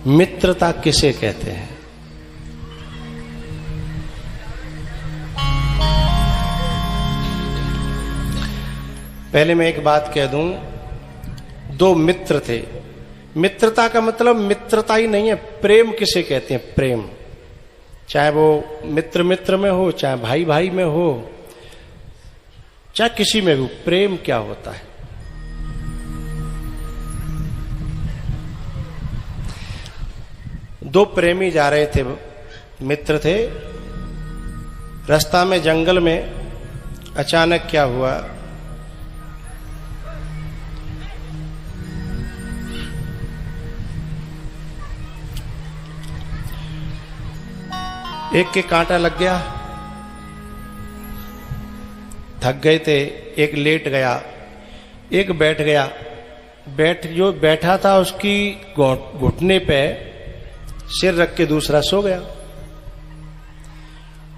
मित्रता किसे कहते हैं? पहले मैं एक बात कह दूं, दो मित्र थे। मित्रता का मतलब मित्रता ही नहीं है, प्रेम किसे कहते हैं? प्रेम, चाहे वो मित्र मित्र में हो, चाहे भाई भाई में हो, चाहे किसी में भी, प्रेम क्या होता है? दो प्रेमी जा रहे थे, मित्र थे। रास्ता में जंगल में अचानक क्या हुआ, एक के कांटा लग गया, थक गए थे, एक लेट गया, एक बैठ गया। जो बैठा था उसकी घुटने पे सिर रख के दूसरा सो गया।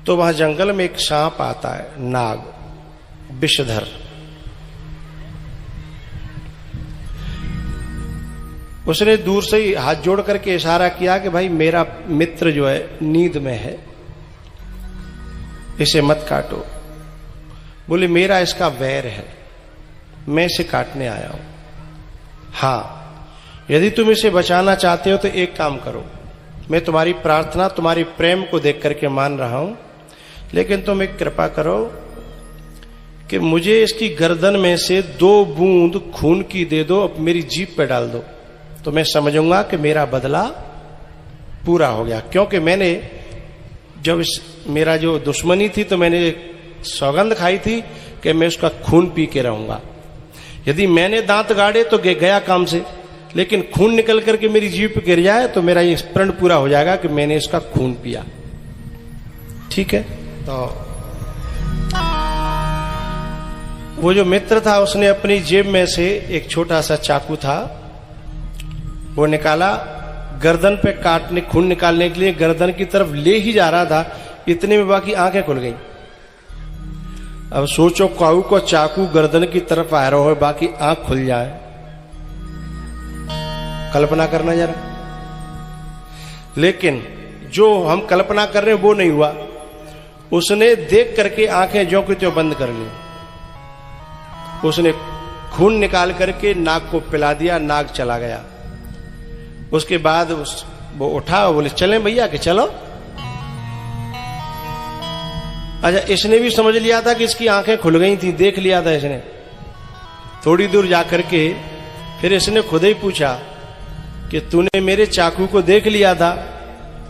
तो वहां जंगल में एक सांप आता है, नाग, विषधर। उसने दूर से ही हाथ जोड़ करके इशारा किया कि भाई मेरा मित्र जो है नींद में है, इसे मत काटो। बोले मेरा इसका वैर है, मैं इसे काटने आया हूं। हां, यदि तुम इसे बचाना चाहते हो तो एक काम करो, मैं तुम्हारी प्रार्थना, तुम्हारी प्रेम को देख करके मान रहा हूं, लेकिन तुम एक कृपा करो कि मुझे इसकी गर्दन में से 2 बूंद खून की दे दो, अब मेरी जीभ पे डाल दो, तो मैं समझूंगा कि मेरा बदला पूरा हो गया। क्योंकि मैंने जब मेरा जो दुश्मनी थी तो मैंने सौगंध खाई थी कि मैं उसका खून पी के रहूंगा। यदि मैंने दांत गाड़े तो गया काम से, लेकिन खून निकल करके मेरी जीभ पे गिर जाए तो मेरा ये प्रण पूरा हो जाएगा कि मैंने इसका खून पिया। ठीक है? तो वो जो मित्र था उसने अपनी जेब में से एक छोटा सा चाकू था, वो निकाला, गर्दन पे काटने, खून निकालने के लिए गर्दन की तरफ ले ही जा रहा था, इतने में बाकी आंखें खुल गई। अब सोचो, काऊ को चाकू गर्दन की तरफ आ रहा हो, बाकी आंख खुल जाए, कल्पना करना जरा। लेकिन जो हम कल्पना कर रहे हैं वो नहीं हुआ। उसने देख करके आंखें ज्यों की त्यों बंद कर ली। उसने खून निकाल करके नाग को पिला दिया, नाग चला गया। उसके बाद वो उठा, बोले चलें भैया कि चलो। अच्छा, इसने भी समझ लिया था कि इसकी आंखें खुल गई थी, देख लिया था इसने। थोड़ी दूर जाकर के फिर इसने खुद ही पूछा कि तूने मेरे चाकू को देख लिया था?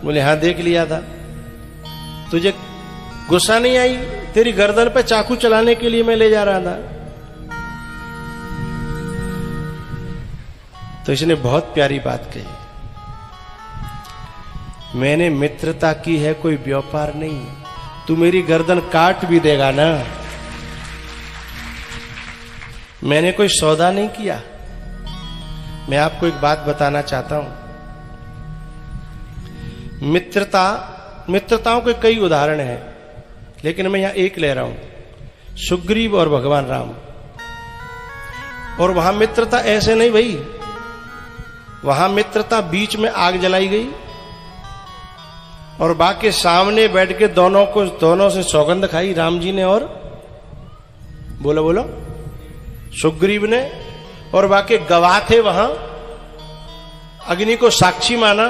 बोले हाँ देख लिया था। तुझे गुस्सा नहीं आई? तेरी गर्दन पे चाकू चलाने के लिए मैं ले जा रहा था। तो इसने बहुत प्यारी बात कही, मैंने मित्रता की है, कोई व्यापार नहीं। तू मेरी गर्दन काट भी देगा ना, मैंने कोई सौदा नहीं किया। मैं आपको एक बात बताना चाहता हूं, मित्रताओं के कई उदाहरण हैं, लेकिन मैं यहां एक ले रहा हूं, सुग्रीव और भगवान राम। और वहां मित्रता ऐसे नहीं भाई, वहां मित्रता बीच में आग जलाई गई और बाकी सामने बैठ के दोनों से सौगंध खाई राम जी ने, और बोलो सुग्रीव ने, और बाकी गवाह थे वहां, अग्नि को साक्षी माना।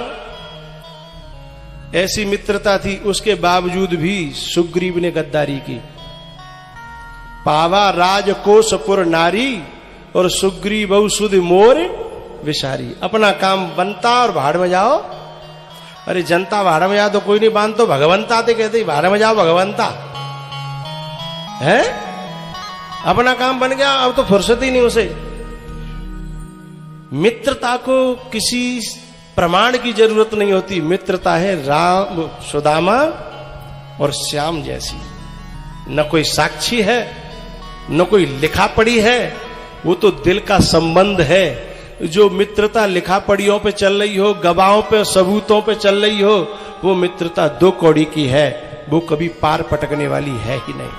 ऐसी मित्रता थी, उसके बावजूद भी सुग्रीव ने गद्दारी की। पावा राजकोशपुर नारी और सुग्रीव सुध मोर विसारी। अपना काम बनता और भाड़ में जाओ। अरे जनता भाड़ में जाओ तो कोई नहीं, बांध तो भगवंता थे, कहते भाड़ में जाओ भगवंता है। अपना काम बन गया, अब तो फुर्सत ही नहीं उसे। मित्रता को किसी प्रमाण की जरूरत नहीं होती। मित्रता है राम, सुदामा और श्याम जैसी। न कोई साक्षी है, न कोई लिखा पढ़ी है, वो तो दिल का संबंध है। जो मित्रता लिखा पढ़ियों पे चल रही हो, गवाहों पे, सबूतों पे चल रही हो, वो मित्रता 2 कौड़ी की है, वो कभी पार पटकने वाली है ही नहीं।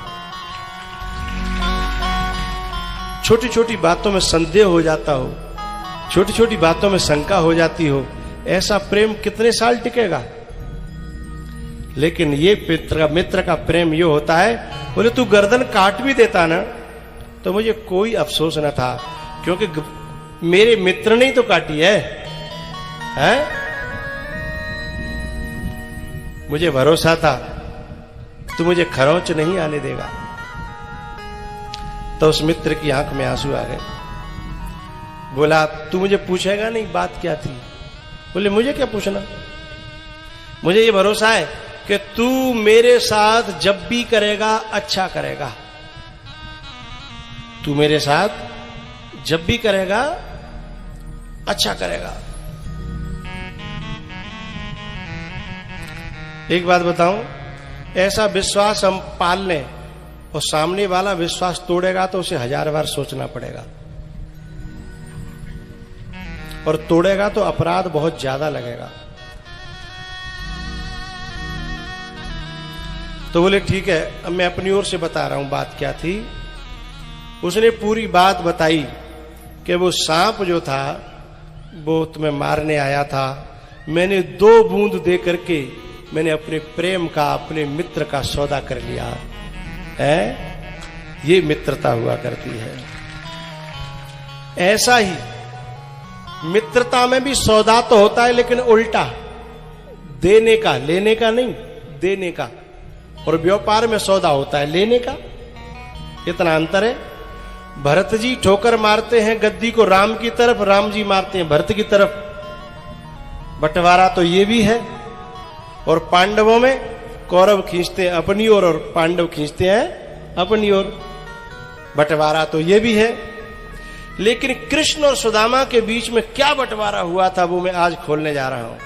छोटी छोटी बातों में संदेह हो जाता हो, छोटी छोटी बातों में शंका हो जाती हो, ऐसा प्रेम कितने साल टिकेगा? लेकिन ये मित्र का प्रेम ये होता है, बोले तू गर्दन काट भी देता ना तो मुझे कोई अफसोस न था, क्योंकि मेरे मित्र ने ही तो काटी है, हैं? मुझे भरोसा था तू मुझे खरोंच नहीं आने देगा। तो उस मित्र की आंख में आंसू आ गए। बोला तू मुझे पूछेगा नहीं बात क्या थी? बोले मुझे क्या पूछना, मुझे ये भरोसा है कि तू मेरे साथ जब भी करेगा अच्छा करेगा। तू मेरे साथ जब भी करेगा अच्छा करेगा। एक बात बताऊं, ऐसा विश्वास हम पाल लें और सामने वाला विश्वास तोड़ेगा तो उसे 1000 बार सोचना पड़ेगा, और तोड़ेगा तो अपराध बहुत ज्यादा लगेगा। तो बोले ठीक है, अब मैं अपनी ओर से बता रहा हूं बात क्या थी। उसने पूरी बात बताई कि वो सांप जो था वो तुम्हें मारने आया था, मैंने 2 बूंद दे करके मैंने अपने प्रेम का, अपने मित्र का सौदा कर लिया है। ये मित्रता हुआ करती है। ऐसा ही मित्रता में भी सौदा तो होता है, लेकिन उल्टा, देने का, लेने का नहीं, देने का। और व्यापार में सौदा होता है लेने का। इतना अंतर है। भरत जी ठोकर मारते हैं गद्दी को राम की तरफ, राम जी मारते हैं भरत की तरफ। बंटवारा तो ये भी है। और पांडवों में कौरव खींचते हैं अपनी ओर और पांडव खींचते हैं अपनी ओर। बंटवारा तो ये भी है। लेकिन कृष्ण और सुदामा के बीच में क्या बंटवारा हुआ था वो मैं आज खोलने जा रहा हूं।